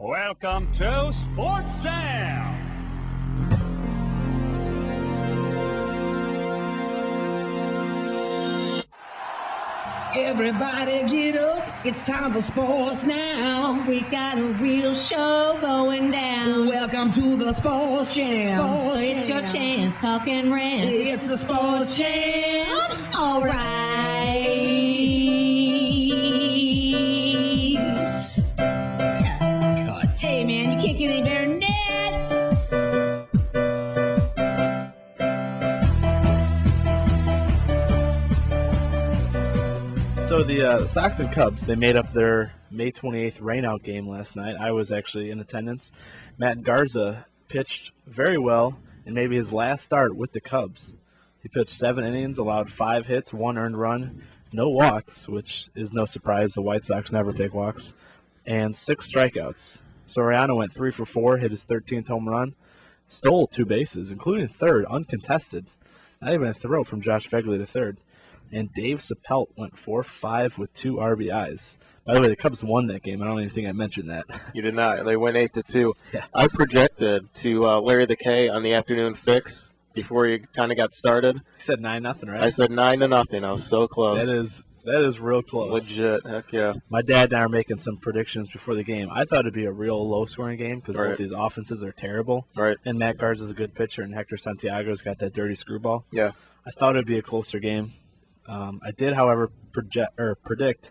Welcome to Sports Jam! Everybody get up, it's time for sports now. We got a real show going down. Welcome to the Sports Jam. So it's your chance, talk and rant. It's the Sports Jam. All right. Cut. Hey man, you can't get any better than that. So the Sox and Cubs, they made up their May 28th rainout game last night. I was actually in attendance. Matt Garza pitched very well in maybe his last start with the Cubs. He pitched 7 innings, allowed 5 hits, 1 earned run, no walks, which is no surprise. The White Sox never take walks, and 6 strikeouts. Soriano went 3 for 4, hit his 13th home run, stole 2 bases, including third, uncontested. Not even a throw from Josh Vegley to third. And Dave Sapelt went 4-5 with 2 RBIs. By the way, the Cubs won that game. I don't even think I mentioned that. You did not. They went 8-2. Yeah. I projected to Larry the K on the afternoon fix before you kind of got started. You said 9-0, right? I said 9-0. I was so close. That is real close. Legit. Heck yeah. My dad and I are making some predictions before the game. I thought it'd be a real low-scoring game because Right. both these offenses are terrible. Right. And Matt Garza's a good pitcher, and Hector Santiago's got that dirty screwball. Yeah. I thought it'd be a closer game. I did, however, predict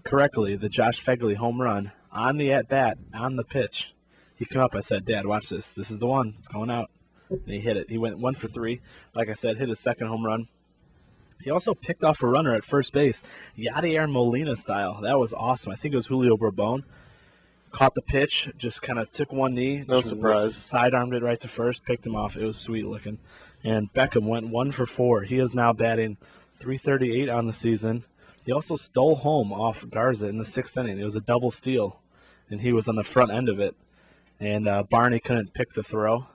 correctly the Josh Vegley home run on the at-bat, on the pitch. He came up, I said, Dad, watch this. This is the one. It's going out. And he hit it. He went 1 for 3. Like I said, hit his second home run. He also picked off a runner at first base, Yadier Molina style. That was awesome. I think it was Julio Bourbon. Caught the pitch, just kind of took one knee. No surprise. Sidearmed it right to first, picked him off. It was sweet looking. And Beckham went 1 for 4. He is now batting .338 on the season. He also stole home off Garza in the 6th inning. It was a double steal, and he was on the front end of it. And Barney couldn't pick the throw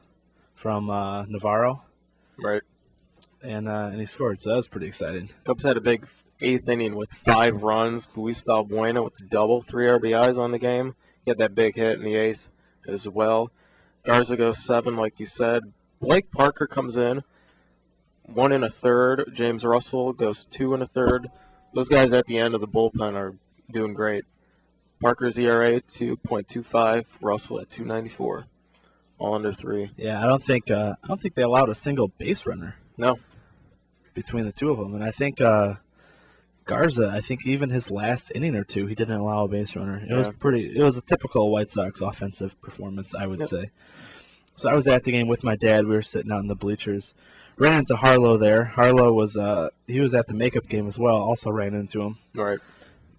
from Navarro. Right. And he scored, so that was pretty exciting. Cubs had a big 8th inning with 5 runs. Luis Valbuena with a double, 3 RBIs on the game. He had that big hit in the 8th as well. Garza goes 7, like you said. Blake Parker comes in. 1 1/3. James Russell goes 2 1/3. Those guys at the end of the bullpen are doing great. Parker's ERA 2.25. Russell at 2.94. All under 3. Yeah, I don't think they allowed a single base runner No. between the two of them. And I think Garza, I think even his last inning or two, he didn't allow a base runner. It was a typical White Sox offensive performance, I would say. So I was at the game with my dad. We were sitting out in the bleachers. Ran into Harlow there. Harlow was he was at the makeup game as well. Also ran into him. All right.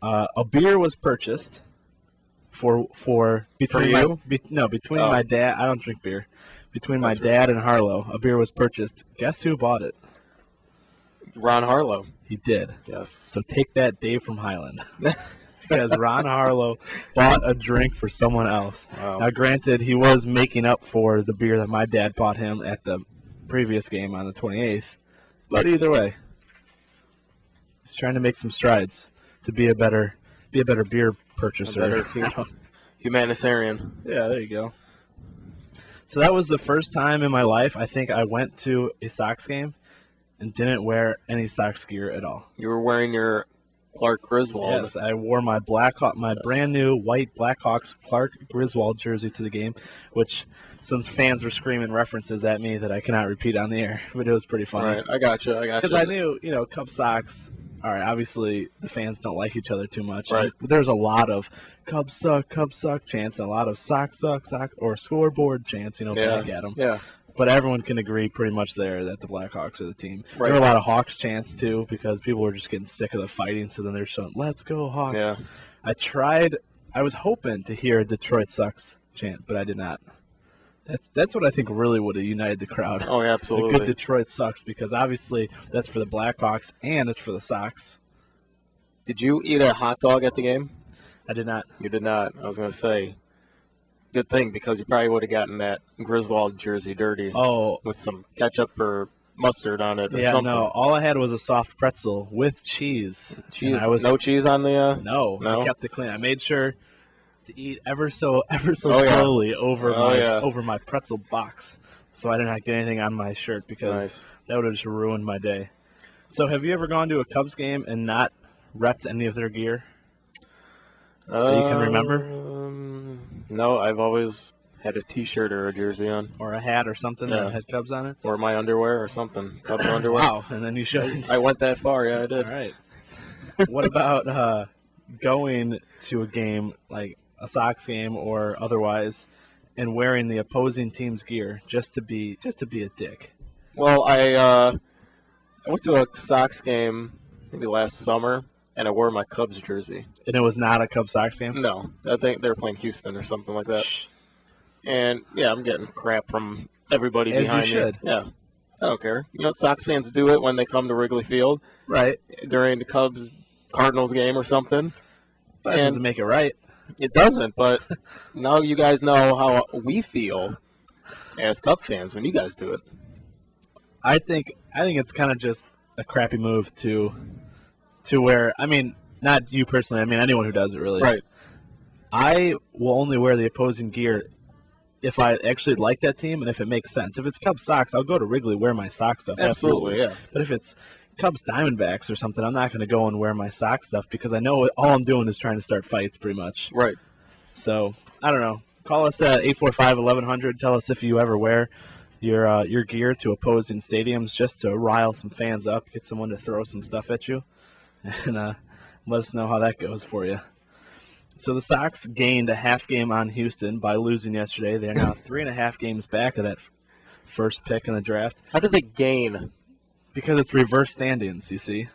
A beer was purchased for between you? between Oh. my dad. I don't drink beer. Between That's my dad and Harlow, a beer was purchased. Guess who bought it? Ron Harlow. He did. Yes. So take that, Dave from Highland. Because Ron Harlow bought a drink for someone else. Wow. Now, granted, he was making up for the beer that my dad bought him at the previous game on the 28th. But either way, he's trying to make some strides to be a better beer purchaser. Humanitarian. Yeah, there you go. So that was the first time in my life I think I went to a Sox game and didn't wear any Sox gear at all. You were wearing your Clark Griswold. Yes, I wore my brand new white Blackhawks Clark Griswold jersey to the game, which some fans were screaming references at me that I cannot repeat on the air, but it was pretty funny. Right, I got you. Because I knew, Cubs Sox. All right, obviously the fans don't like each other too much. Right. There's a lot of Cubs suck chants, and a lot of Sox suck, or scoreboard chants, back at them. Yeah. But everyone can agree pretty much there that the Blackhawks are the team. Right. There were a lot of Hawks chants, too, because people were just getting sick of the fighting, so then they're showing, let's go, Hawks. Yeah. I was hoping to hear a Detroit sucks chant, but I did not. That's what I think really would have united the crowd. Oh, yeah, A absolutely. good Detroit sucks, because obviously that's for the Blackhawks and it's for the Sox. Did you eat a hot dog at the game? I did not. You did not. I was going to say, good thing, because you probably would have gotten that Griswold jersey dirty with some ketchup or mustard on it or something. No. All I had was a soft pretzel with cheese. Cheese? And No cheese on the... No, No? I kept it clean. I made sure to eat ever so Oh, yeah. slowly over Oh, yeah. over my pretzel box, so I did not get anything on my shirt because Nice. that would have just ruined my day. So, have you ever gone to a Cubs game and not repped any of their gear that you can remember, No, I've always had a T-shirt or a jersey on, or a hat or something Yeah. that had Cubs on it? or my underwear or something. Cubs underwear. Wow, and then you should. I went that far. Yeah, I did. All right. What about going to a game like a Sox game or otherwise, and wearing the opposing team's gear just to be a dick? Well, I went to a Sox game maybe last summer, and I wore my Cubs jersey. And it was not a Cubs Sox game? No, I think they were playing Houston or something like that. And yeah, I'm getting crap from everybody As you behind should. me. Yeah, I don't care. You know, Sox fans do it when they come to Wrigley Field Right. during the Cubs Cardinals game or something. But that And doesn't make it right. it doesn't, but now you guys know how we feel as Cub fans when you guys do it. I think it's kind of just a crappy move to where, I mean, not you personally, I mean anyone who does it really. Right. I will only wear the opposing gear if I actually like that team and if it makes sense. If it's Cubs Sox, I'll go to Wrigley, wear my Sox stuff. Absolutely, yeah. But if it's Cubs Diamondbacks or something, I'm not going to go and wear my Sox stuff because I know all I'm doing is trying to start fights pretty much. Right. So, I don't know. Call us at 845-1100. Tell us if you ever wear your gear to opposing stadiums just to rile some fans up, get someone to throw some stuff at you, and let us know how that goes for you. So the Sox gained a half game on Houston by losing yesterday. They're now 3.5 games back of that first pick in the draft How did they gain? because it's reverse standings, you see.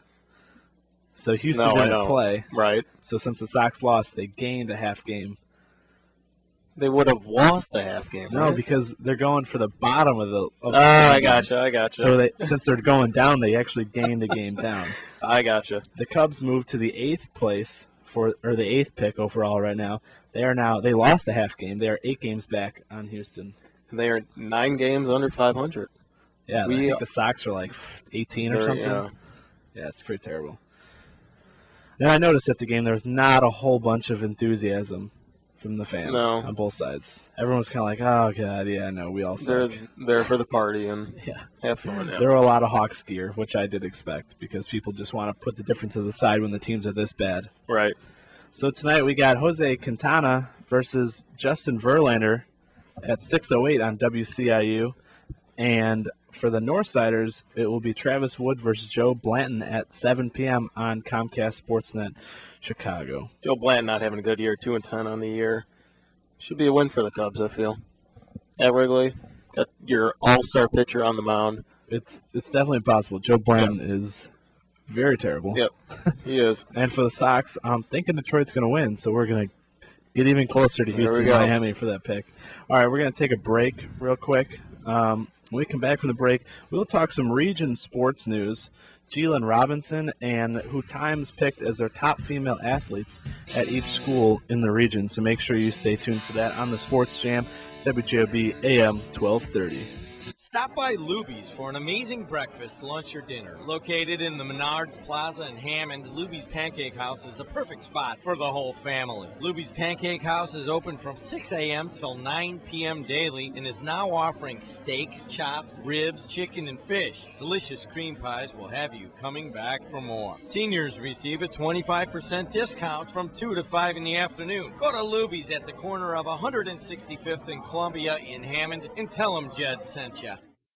So Houston No, I didn't know. play. Right. So since the Sox lost, they gained a half game. They would have lost a half game. No, right? because they're going for the bottom of the Oh, I standings. gotcha. So since they're going down, they actually gained the game down. I gotcha. The Cubs moved to the 8th place the 8th pick overall right now. They lost a half game. They are 8 games back on Houston. And they are 9 games under 500. Yeah, I think the Sox are like 18 or They're- something. yeah. Yeah, it's pretty terrible. Then I noticed at the game there was not a whole bunch of enthusiasm from the fans on both sides. Everyone was kind of like, "Oh God, yeah, no, we all suck." They're there for the party and Yeah. have fun. Yeah. There were a lot of Hawks gear, which I did expect because people just want to put the differences aside when the teams are this bad. Right. So tonight we got Jose Quintana versus Justin Verlander at 6:08 on WCIU, and for the Northsiders, it will be Travis Wood versus Joe Blanton at 7 p.m. on Comcast Sportsnet Chicago. Joe Blanton not having a good year, 2-10 on the year. Should be a win for the Cubs, I feel. At Wrigley, got your all-star pitcher on the mound. It's definitely possible. Joe Blanton is very terrible. Yep, he is. And for the Sox, I'm thinking Detroit's going to win, so we're going to get even closer to Houston and Miami for that pick. All right, we're going to take a break real quick. When we come back from the break, we'll talk some region sports news. Gelen Robinson and who Times picked as their top female athletes at each school in the region. So make sure you stay tuned for that on the Sports Jam, WJOB AM 1230. Stop by Luby's for an amazing breakfast, lunch, or dinner. Located in the Menards Plaza in Hammond, Luby's Pancake House is the perfect spot for the whole family. Luby's Pancake House is open from 6 a.m. till 9 p.m. daily and is now offering steaks, chops, ribs, chicken, and fish. Delicious cream pies will have you coming back for more. Seniors receive a 25% discount from 2 to 5 in the afternoon. Go to Luby's at the corner of 165th and Columbia in Hammond and tell them Jed sent you.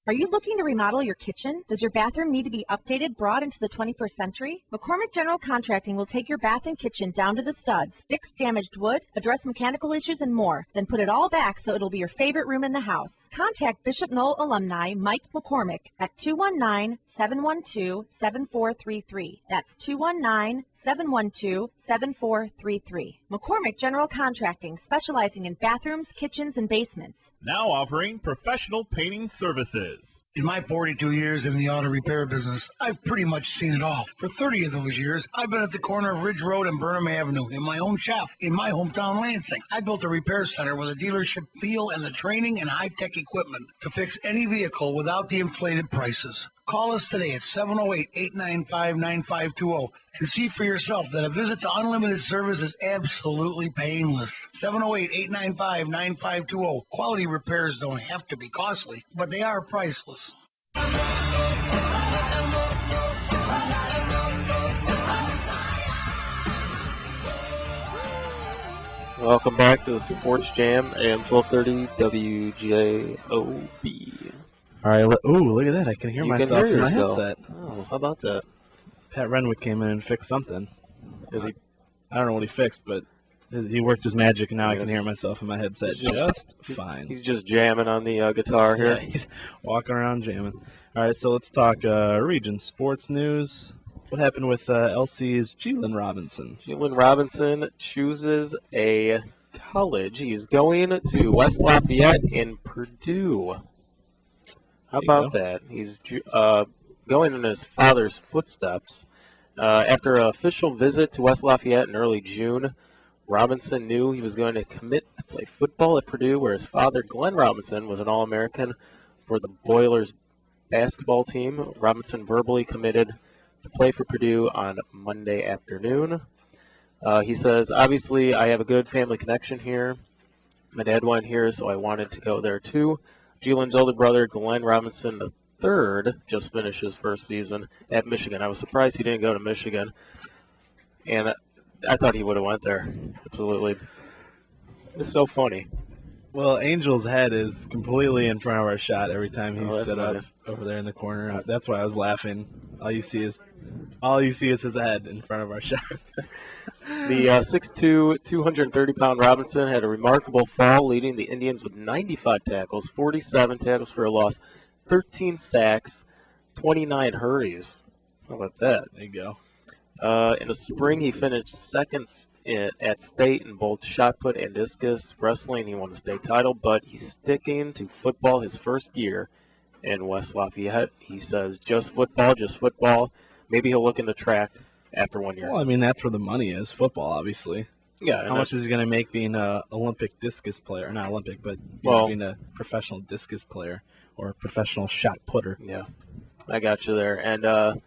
Are you looking to remodel your kitchen? Does your bathroom need to be updated, brought into the 21st century? McCormick General Contracting will take your bath and kitchen down to the studs, fix damaged wood, address mechanical issues, and more. Then put it all back so it'll be your favorite room in the house. Contact Bishop Knoll alumni Mike McCormick at 219-712-7433. That's 219-712-7433. McCormick General Contracting, specializing in bathrooms, kitchens, and basements. Now offering professional painting services. In my 42 years in the auto repair business, I've pretty much seen it all. For 30 of those years, I've been at the corner of Ridge Road and Burnham Avenue in my own shop in my hometown Lansing. I built a repair center with a dealership feel and the training and high-tech equipment to fix any vehicle without the inflated prices. Call us today at 708-895-9520 and see for yourself that a visit to Unlimited Service is absolutely painless. 708-895-9520. Quality repairs don't have to be costly, but they are priceless. Welcome back to the Sports Jam, AM 1230 WJOB. All right, look at that. I can hear myself in my headset. Oh, how about that? Pat Renwick came in and fixed something. Is he? I don't know what he fixed, but he worked his magic, and now I can hear myself in my headset just fine. He's just jamming on the guitar here. Yeah, he's walking around jamming. All right, so let's talk region sports news. What happened with LC's Gelen Robinson? Gelen Robinson chooses a college. He's going to West Lafayette in Purdue. How about that? He's going in his father's footsteps. After an official visit to West Lafayette in early June, Robinson knew he was going to commit to play football at Purdue, where his father, Gelen Robinson, was an All-American for the Boilers basketball team. Robinson verbally committed to play for Purdue on Monday afternoon. He says, obviously, I have a good family connection here. My dad went here, so I wanted to go there too. Gelen's older brother, Gelen Robinson III, just finished his first season at Michigan. I was surprised he didn't go to Michigan, and I thought he would have went there. Absolutely. It's so funny. Well, Angel's head is completely in front of our shot every time he stood up nice. over there in the corner. That's why I was laughing. All you see is his head in front of our shot. The 6'2", 230-pound Robinson had a remarkable fall, leading the Indians with 95 tackles, 47 tackles for a loss, 13 sacks, 29 hurries. How about that? There you go. In the spring, he finished second at state in both shot put and discus wrestling. He won the state title, but he's sticking to football his first year in West Lafayette. He says, just football. Maybe he'll look into track after 1 year. Well, I mean, that's where the money is, football, obviously. Yeah. How much is he going to make being an Olympic discus player? Not Olympic, but being a professional discus player or a professional shot putter. Yeah, I got you there. And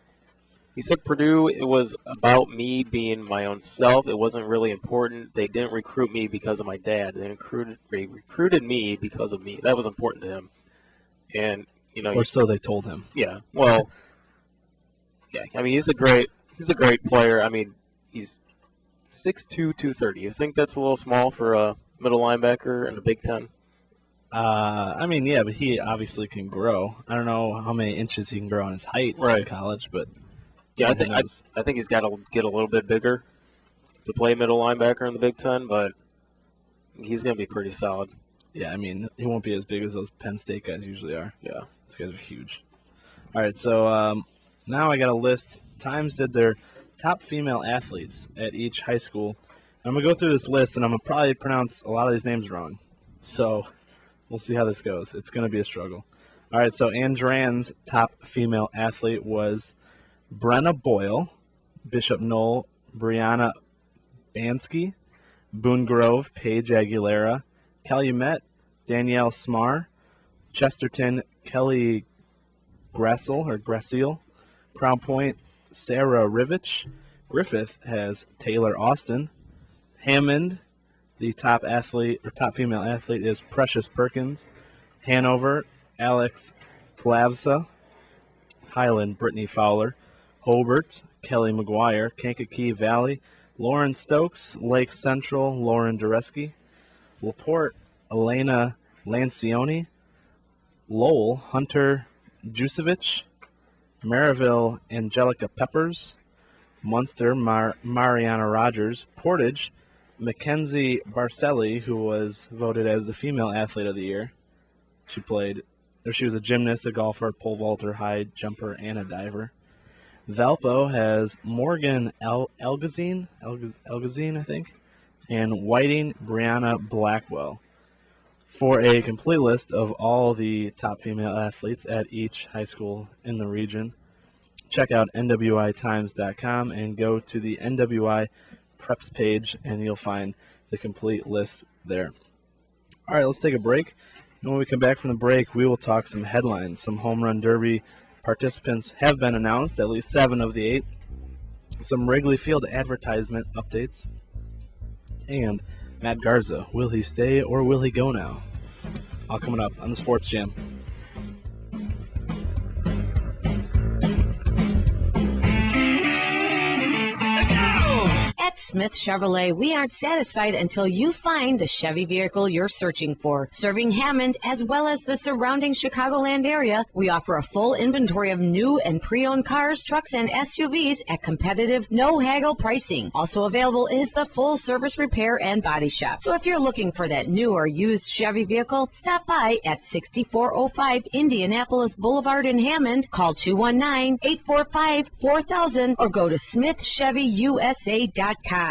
he said Purdue, it was about me being my own self. It wasn't really important. They didn't recruit me because of my dad. They recruited me because of me. That was important to him. And, Or so they told him. Yeah, well, yeah, I mean, he's a great player. I mean, he's 6'2", 230. You think that's a little small for a middle linebacker in the Big Ten? I mean, yeah, but he obviously can grow. I don't know how many inches he can grow on his height in college, but yeah, I think he's got to get a little bit bigger to play middle linebacker in the Big Ten, but he's going to be pretty solid. Yeah, I mean, he won't be as big as those Penn State guys usually are. Yeah. Those guys are huge. All right, so now I got a list. Times did their top female athletes at each high school. And I'm going to go through this list, and I'm going to probably pronounce a lot of these names wrong. So we'll see how this goes. It's going to be a struggle. All right, so Andran's top female athlete was Brenna Boyle, Bishop Knoll, Brianna Bansky, Boone Grove, Paige Aguilera, Calumet, Danielle Smar, Chesterton, Kelly Gressel, Crown Point, Sarah Rivich, Griffith has Taylor Austin, Hammond, the top female athlete is Precious Perkins, Hanover, Alex Plavsa, Highland, Brittany Fowler, Hobart, Kelly McGuire, Kankakee Valley, Lauren Stokes, Lake Central, Lauren Dureski, LaPorte, Elena Lancioni, Lowell, Hunter Jusevich, Maryville, Angelica Peppers, Munster, Mariana Rogers, Portage, Mackenzie Barcelli, who was voted as the female athlete of the year. She was a gymnast, a golfer, pole vaulter, high jumper, and a diver. Valpo has Morgan Elgazine, I think, and Whiting Brianna Blackwell. For a complete list of all the top female athletes at each high school in the region, check out nwitimes.com and go to the NWI Preps page, and you'll find the complete list there. All right, let's take a break. And when we come back from the break, we will talk some headlines. Some Home Run Derby participants have been announced, at least 7 of the 8. Some Wrigley Field advertisement updates. And Matt Garza, will he stay or will he go now? All coming up on the Sports Jam. At Smith Chevrolet, we aren't satisfied until you find the Chevy vehicle you're searching for. Serving Hammond as well as the surrounding Chicagoland area, we offer a full inventory of new and pre-owned cars, trucks, and SUVs at competitive, no-haggle pricing. Also available is the full-service repair and body shop. So if you're looking for that new or used Chevy vehicle, stop by at 6405 Indianapolis Boulevard in Hammond. Call 219-845-4000 or go to smithchevyusa.com.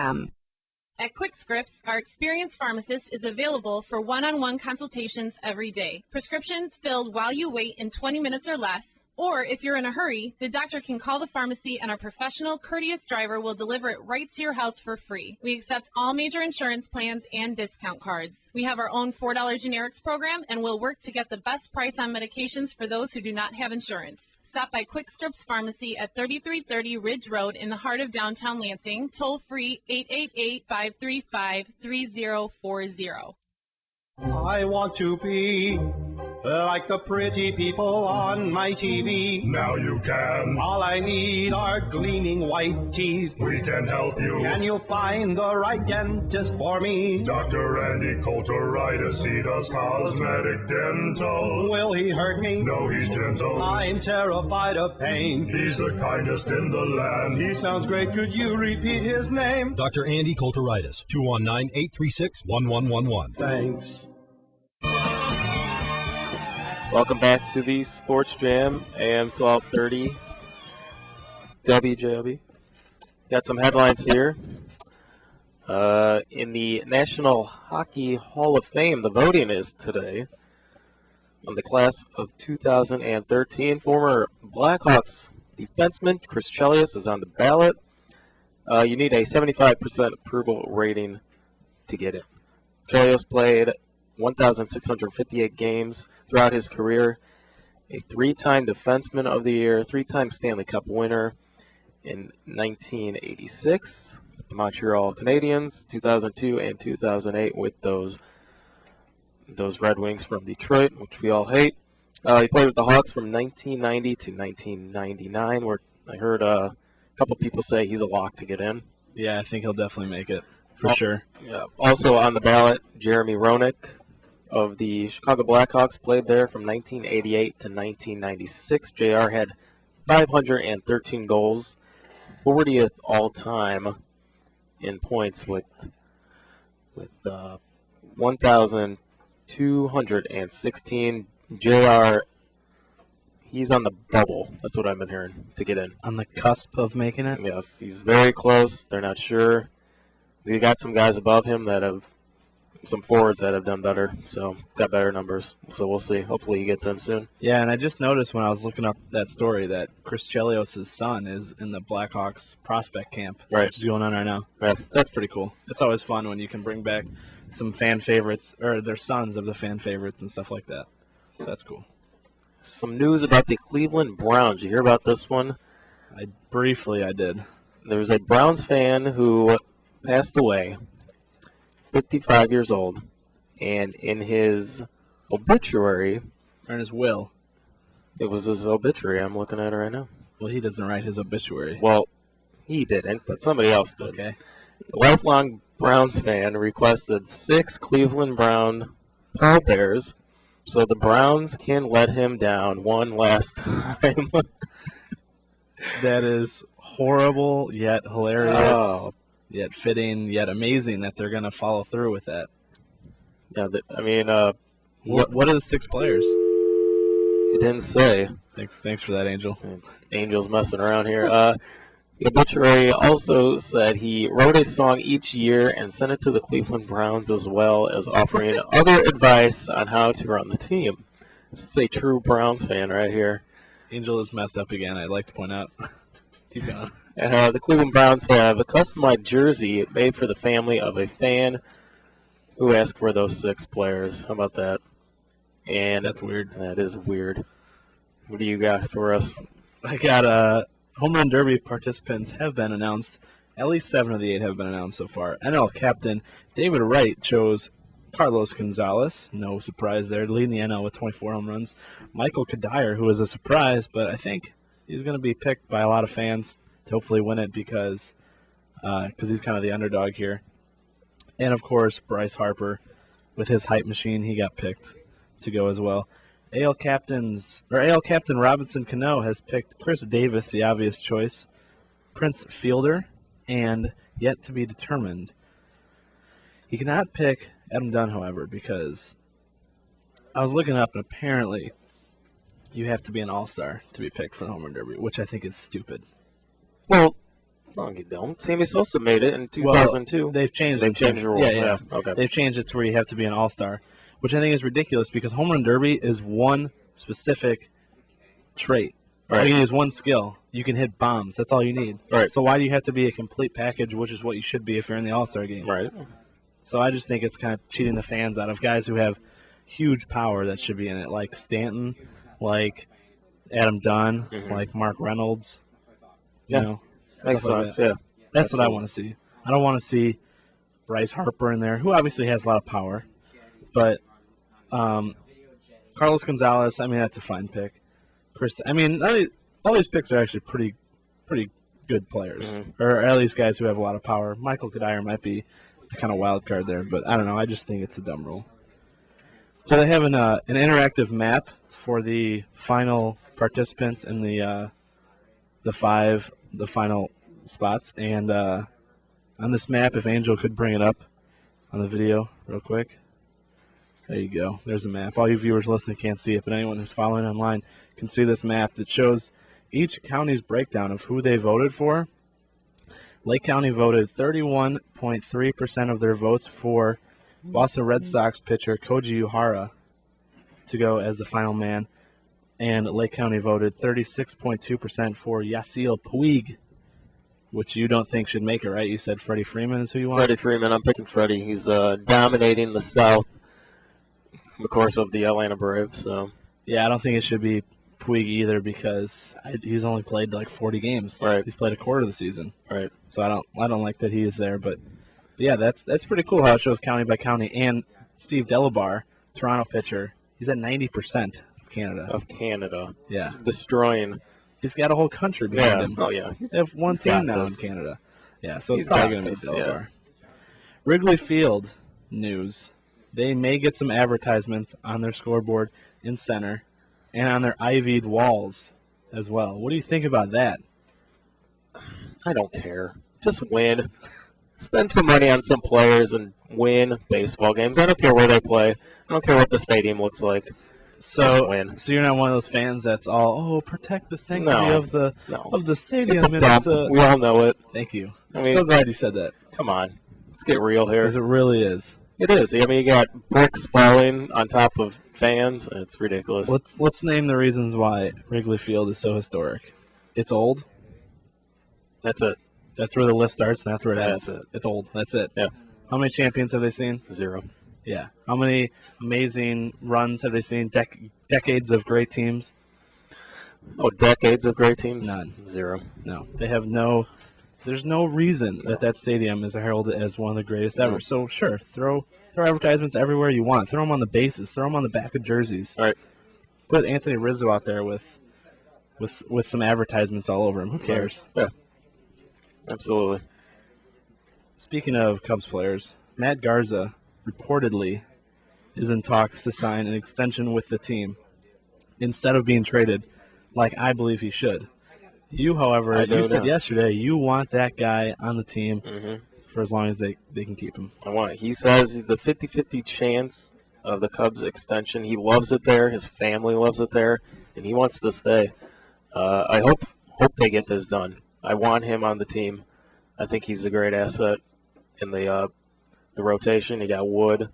At Quick Scripts, our experienced pharmacist is available for one-on-one consultations every day. Prescriptions filled while you wait in 20 minutes or less. Or if you're in a hurry, the doctor can call the pharmacy and our professional, courteous driver will deliver it right to your house for free. We accept all major insurance plans and discount cards. We have our own $4 generics program and we'll work to get the best price on medications for those who do not have insurance. Stop by Quick Scripts Pharmacy at 3330 Ridge Road in the heart of downtown Lansing. Toll free 888-535-3040. I want to be like the pretty people on my TV. Now you can. All I need are gleaming white teeth. We can help you. Can you find the right dentist for me? Dr. Andy Coulteritis, he does cosmetic dental. Will he hurt me? No, he's gentle. I'm terrified of pain. He's the kindest in the land. He sounds great. Could you repeat his name? Dr. Andy Coulteritis, 219-836-1111. Thanks. Welcome back to the Sports Jam, AM 1230, WJOB. Got some headlines here. In the National Hockey Hall of Fame, the voting is today. On the class of 2013, former Blackhawks defenseman Chris Chelios is on the ballot. You need a 75% approval rating to get in. Chelios played 1,658 games throughout his career, a 3-time Defenseman of the Year, 3-time Stanley Cup winner in 1986 with the Montreal Canadiens, 2002 and 2008 with those Red Wings from Detroit, which we all hate. He played with the Hawks from 1990 to 1999, where I heard a couple people say he's a lock to get in. Yeah, I think he'll definitely make it, for sure. Yeah. Also on the ballot, Jeremy Roenick of the Chicago Blackhawks played there from 1988 to 1996. JR had 513 goals, 40th all-time in points with 1,216. JR, he's on the bubble. That's what I've been hearing to get in. On the cusp of making it? Yes, he's very close. They're not sure. They got some guys above him that have some forwards that have done better, so got better numbers. So we'll see. Hopefully he gets in soon. Yeah, and I just noticed when I was looking up that story that Chris Chelios' son is in the Blackhawks prospect camp, right, which is going on right now. Right. So that's pretty cool. It's always fun when you can bring back some fan favorites, or their sons of the fan favorites and stuff like that. So that's cool. Some news about the Cleveland Browns. You hear about this one? I did. There's a Browns fan who passed away, 55 years old, and in his obituary, or in his will, it was his obituary. I'm looking at it right now. Well, he doesn't write his obituary. Well, he didn't, but somebody else did. Okay. The lifelong Browns fan requested 6 Cleveland Brown pallbearers so the Browns can let him down one last time. That is horrible, yet hilarious, yet fitting, yet amazing that they're going to follow through with that. Yeah, what are the 6 players? It didn't say. Thanks for that, Angel. Angel's messing around here. The obituary also said he wrote a song each year and sent it to the Cleveland Browns as well as offering other advice on how to run the team. This is a true Browns fan right here. Angel is messed up again, I'd like to point out. Keep going. The Cleveland Browns have a customized jersey made for the family of a fan who asked for those 6 players. How about that? And that's weird. That is weird. What do you got for us? I got Home Run Derby participants have been announced. At least 7 of the 8 have been announced so far. NL captain David Wright chose Carlos Gonzalez. No surprise there. Leading the NL with 24 home runs. Michael Kadire, who was a surprise, but I think he's going to be picked by a lot of fans to hopefully win it because he's kind of the underdog here. And, of course, Bryce Harper with his hype machine. He got picked to go as well. AL Captain Robinson Cano has picked Chris Davis, the obvious choice, Prince Fielder, and yet to be determined. He cannot pick Adam Dunn, however, because I was looking up and apparently you have to be an all-star to be picked for the Home Run Derby, which I think is stupid. Well, no, you don't. Sammy Sosa made it in 2002. Well, they've changed the rule. Yeah. Okay. They've changed it to where you have to be an all-star, which I think is ridiculous because Home Run Derby is one specific trait. Right. All you need is one skill. You can hit bombs. That's all you need. Right. So why do you have to be a complete package, which is what you should be if you're in the all-star game? Right. So I just think it's kind of cheating the fans out of guys who have huge power that should be in it, like Stanton, like Adam Dunn, like Mark Reynolds. You know, makes sense. Yeah, that's what I want to see. I don't want to see Bryce Harper in there, who obviously has a lot of power, but Carlos Gonzalez. I mean, that's a fine pick. All these picks are actually pretty good players, or at least guys who have a lot of power. Michael Kadire might be the kind of wild card there, but I don't know. I just think it's a dumb rule. So they have an interactive map for the final participants in the final spots, and on this map, if Angel could bring it up on the video real quick. There you go. There's a map. All you viewers listening can't see it, but anyone who's following online can see this map that shows each county's breakdown of who they voted for. Lake County voted 31.3% of their votes for Boston Red Sox pitcher Koji Uehara to go as the final man, and Lake County voted 36.2% for Yasiel Puig, which you don't think should make it, right? You said Freddie Freeman is who you want? Freddie Freeman. I'm picking Freddie. He's dominating the South, of course, of the Atlanta Braves. So yeah, I don't think it should be Puig either because he's only played like 40 games. Right. He's played a quarter of the season. Right. So I don't like that he is there, but yeah, that's pretty cool how it shows county by county. And Steve Delabar, Toronto pitcher, he's at 90% of Canada. Of Canada. Yeah. He's destroying. He's got a whole country behind him. Oh yeah. They have one team now in Canada. Yeah, so it's probably going to be Delabar. Yeah. Wrigley Field news. They may get some advertisements on their scoreboard in center and on their ivied walls as well. What do you think about that? I don't care. Just win. Spend some money on some players and win baseball games. I don't care where they play. I don't care what the stadium looks like. So you're not one of those fans that's all, protect the sanctity of the stadium. It's a dump. We all know it. Thank you. I I'm mean, so glad you said that. Come on. Let's get real here. Because it really is. It is. I mean, you got bricks falling on top of fans. It's ridiculous. Let's name the reasons why Wrigley Field is so historic. It's old. That's it. That's where the list starts, and that's where it ends. That's it. It's old. That's it. Yeah. How many champions have they seen? 0. Yeah. How many amazing runs have they seen? Decades of great teams? Oh, decades of great teams? None. 0. No. They have no. There's no reason that stadium is heralded as one of the greatest ever. So sure, throw advertisements everywhere you want. Throw them on the bases. Throw them on the back of jerseys. All right. Put Anthony Rizzo out there with some advertisements all over him. Who cares? Yeah. Absolutely. Speaking of Cubs players, Matt Garza reportedly is in talks to sign an extension with the team instead of being traded like I believe he should. You, however, you said yesterday you want that guy on the team for as long as they can keep him. I want it. He says he's a 50-50 chance of the Cubs extension. He loves it there. His family loves it there, and he wants to stay. I hope they get this done. I want him on the team. I think he's a great asset in the rotation. You got Wood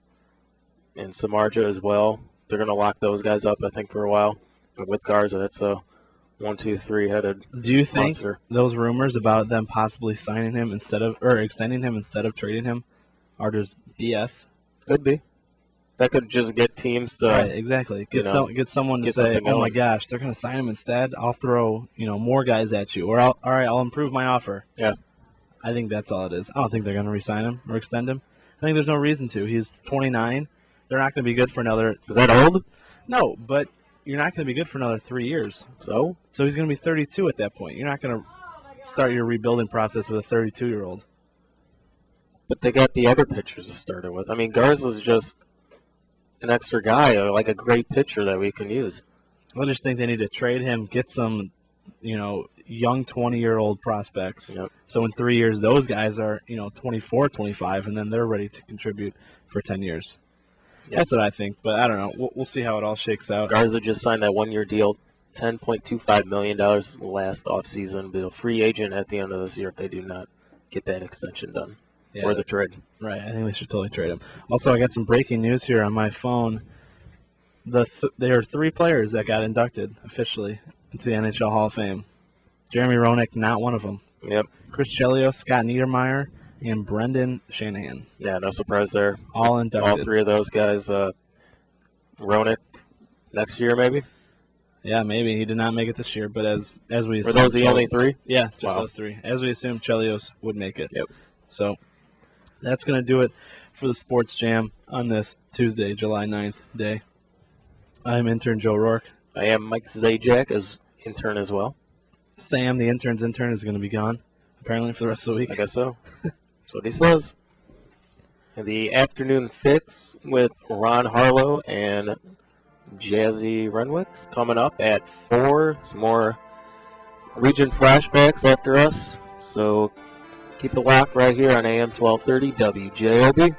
and Zajac as well. They're going to lock those guys up, I think, for a while. And with Garza, that's a 1-2-3 headed. Do you think monster. Those rumors about them possibly signing him extending him instead of trading him are just BS? Could be. That could just get teams to right, exactly. Get someone to say, "Oh my gosh, they're going to sign him instead. I'll throw more guys at you, or I'll improve my offer." Yeah, I think that's all it is. I don't think they're going to re-sign him or extend him. I think there's no reason to. He's 29. They're not going to be good for another. Is that old? No, but you're not going to be good for another 3 years. So he's going to be 32 at that point. You're not going to start your rebuilding process with a 32-year-old. But they got the other pitchers to start it with. I mean, Garza's just an extra guy, like a great pitcher that we can use. I just think they need to trade him, get some, young 20-year-old prospects. Yep. So in 3 years, those guys are, 24, 25, and then they're ready to contribute for 10 years. Yep. That's what I think, but I don't know. We'll see how it all shakes out. Garza just signed that one-year deal, $10.25 million last offseason. Be a free agent at the end of this year if they do not get that extension done. Yeah, or the trade. Right. I think they should totally trade him. Also, I got some breaking news here on my phone. There are 3 players that got inducted officially into the NHL Hall of Fame. Jeremy Roenick, not one of them. Yep. Chris Chelios, Scott Niedermayer, and Brendan Shanahan. Yeah, no surprise there. All inducted. All 3 of those guys. Roenick next year, maybe? Yeah, maybe. He did not make it this year, but as we assumed. Were those the only 3? Yeah, just those 3. As we assumed, Chelios would make it. Yep. So that's going to do it for the Sports Jam on this Tuesday, July 9th day. I'm intern Joe Rourke. I am Mike Zajac as intern as well. Sam, the intern's intern, is going to be gone, apparently, for the rest of the week. I guess so. That's what he says. And the afternoon fix with Ron Harlow and Jazzy Renwick's coming up at 4. Some more region flashbacks after us. So keep it locked right here on AM 1230 WJOB.